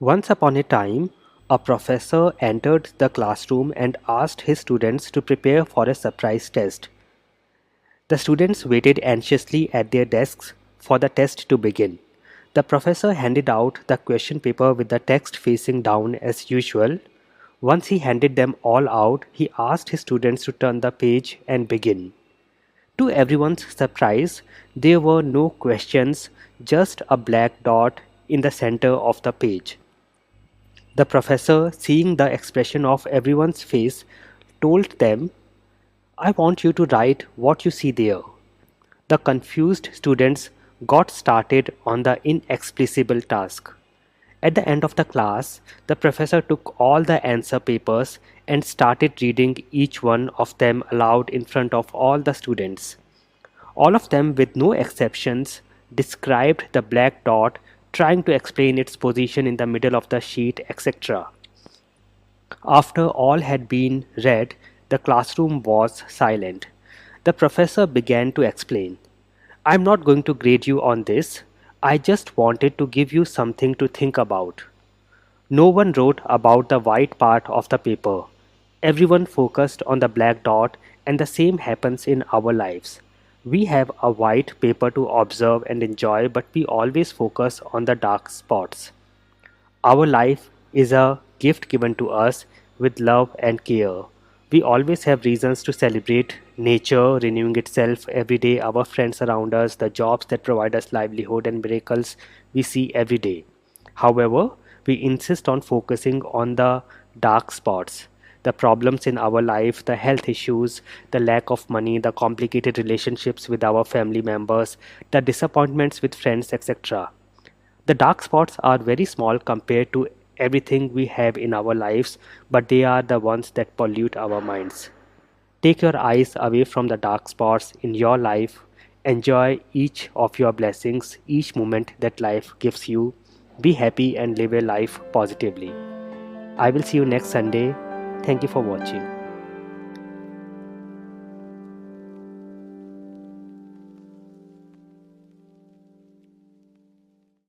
Once upon a time, a professor entered the classroom and asked his students to prepare for a surprise test. The students waited anxiously at their desks for the test to begin. The professor handed out the question paper with the text facing down as usual. Once he handed them all out, he asked his students to turn the page and begin. To everyone's surprise, there were no questions, just a black dot in the center of the page. The professor, seeing the expression of everyone's face, told them, I want you to write what you see there. The confused students got started on the inexplicable task. At the end of the class, the professor took all the answer papers and started reading each one of them aloud in front of all the students. All of them, with no exceptions, described the black dot, trying to explain its position in the middle of the sheet, etc. After all had been read, the classroom was silent. The professor began to explain. I'm not going to grade you on this. I just wanted to give you something to think about. No one wrote about the white part of the paper. Everyone focused on the black dot, and the same happens in our lives. We have a white paper to observe and enjoy, but we always focus on the dark spots. Our life is a gift given to us with love and care. We always have reasons to celebrate nature renewing itself every day, our friends around us, the jobs that provide us livelihood, and miracles we see every day. However, we insist on focusing on the dark spots, the problems in our life, the health issues, the lack of money, the complicated relationships with our family members, the disappointments with friends, etc. The dark spots are very small compared to everything we have in our lives, but they are the ones that pollute our minds. Take your eyes away from the dark spots in your life. Enjoy each of your blessings, each moment that life gives you. Be happy and live a life positively. I will see you next Sunday. Thank you for watching.